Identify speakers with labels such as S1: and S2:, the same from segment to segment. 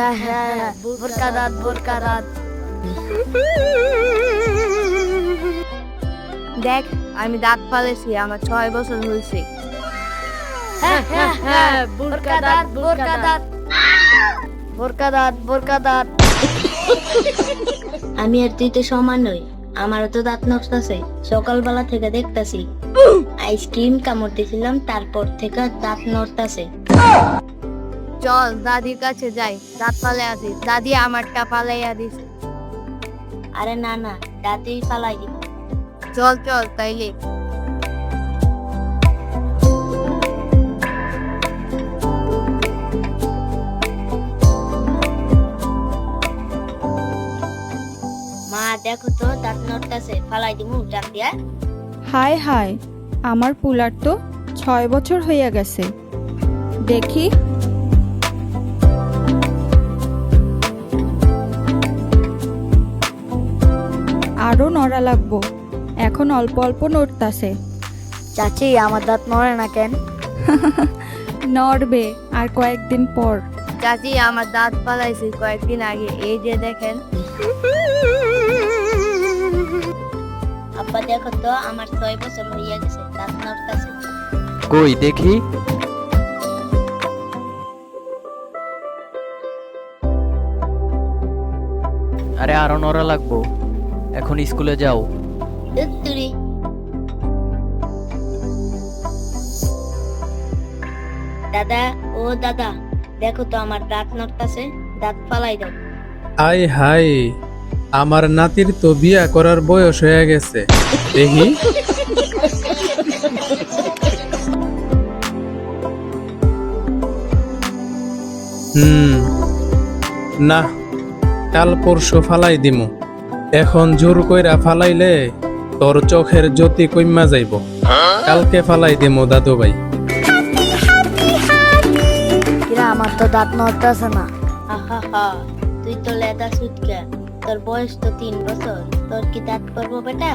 S1: হ্যাঁ হ্যাঁ, বোরকা দাঁত, বোরকা দাঁত।
S2: দেখ আমি দাঁত ফালাইছি, আমার 6 বছর হয়েছে।
S1: হ্যাঁ হ্যাঁ হ্যাঁ, বোরকা দাঁত, বোরকা দাঁত, বোরকা দাঁত, বোরকা দাঁত।
S3: আমি আর তুই তো সমান নই, আমারও তো দাঁত নষ্ট আছে। সকালবেলা থেকে দেখতাছি আইসক্রিম কামড় দিয়েছিলাম, তারপর থেকে দাঁত নড়তাছে।
S2: চল দাদির কাছে যাই, দাঁত ফালাই আসি। দাদি আমারটা ফালাইয়া দিছে।
S3: আরে না না, দাঁতই ফালাই দিব।
S2: চল চল তাইলে।
S3: মা দেখো তো দাঁত নড়তাছে, ফালাই দিমু ডাক দিয়া।
S4: হায় হায়, আমার পুলার তো 6 বছর হইয়া গেছে। দেখি আরো নড়া লাগবো, এখন অল্প অল্প নড়তাছে।
S1: চাচি, আমার দাঁত নড়ে না কেন?
S4: নড়বে আর কয়েকদিন পর।
S2: চাচি আমার দাঁত ফালাইছি কয়েকদিন আগে, এই যে দেখেন।
S3: আব্বা দেখো তো আমার 6 বছর হইয়া গেছে, দাঁত নড়তাছে।
S5: কই দেখি। আরে আরো নড়া লাগবো, এখন স্কুলে যাও।
S3: দুত্তুরি। দাদা, ও দাদা, দেখো তো আমার দাঁত নড়তাছে, দাঁত ফালাই দাও।
S6: আয় হাই, আমার নাতির তো বিয়া করার বয়স হয়ে গেছে। দেখি না, কাল পরশু ফালাই দিমু। এখন জোর কইরা ফালাইলে তোর চোখের জ্যোতি কইমা যাইব। কালকে ফালাই দিমু দাদু ভাই।
S1: কিরা, আমার তো দাঁত নড়তেছে না।
S3: আহা হা, তুই তো লেদা সুটকা, তোর বয়স তো 3 বছর, তোর কি দাঁত পড়বো বেটা?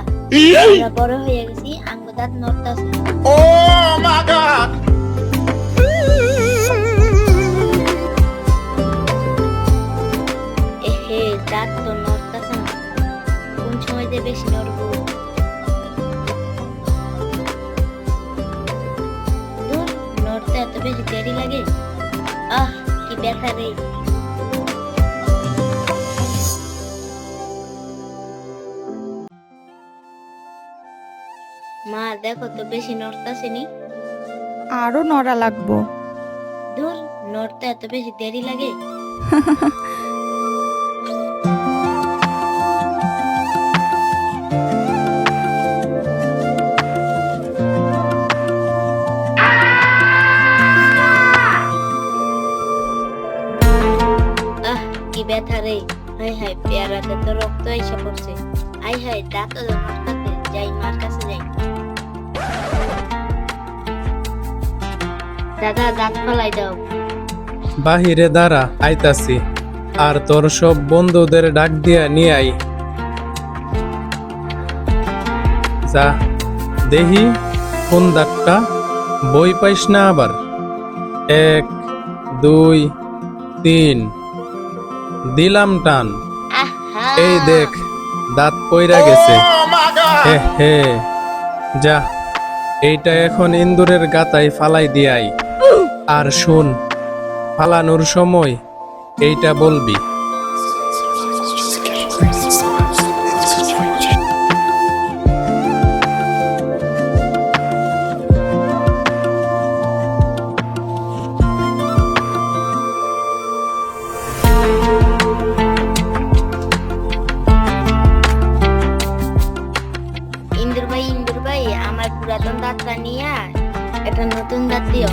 S3: আমরা বড় হয়ে গেছি, আঙ্গ দাঁত নড়তাছে। এহে, দাঁত তো নড়তাছে না, কোন সময় যে বেশি নড়বো? ধুর, নড়তে এত বেশি দেরি লাগে। আহ, কি ব্যথা রে। মা দেখো তো বেশি নড়তাছে নি।
S4: আরো নড়া লাগবো।
S3: ধুর, নড়তে এত বেশি দেরি লাগে। আহ, কি ব্যথা রে। হাই হাই, পেয়ারাতে তো রক্ত এসে পড়ছে। হাই হাই, দাঁত তো নড়তাছে, যাই মার কাছে যাই। দাদা, দাঁত ফালাই দাও।
S6: বাহিরে দাঁড়া, আইতাছি। আর তোর সব বন্ধুদের ডাক দিয়া নিয়ে আই। যা দেখি কোন দাঁতটা, বই পাইস না আবার। 1 2 3, দিলাম টান।
S3: আহা,
S6: এই দেখ, দাঁত পইরা গেছে। হে হে, যা এইটা এখন ইন্দুরের গাতায় ফালাই দিয়াই। আর শুন, ফালানোর সময় এইটা বলবি।
S3: ইন্দুর ভাই, আমার পুরাতন দাঁতটা নিয়ে একটা নতুন দাঁত দিও।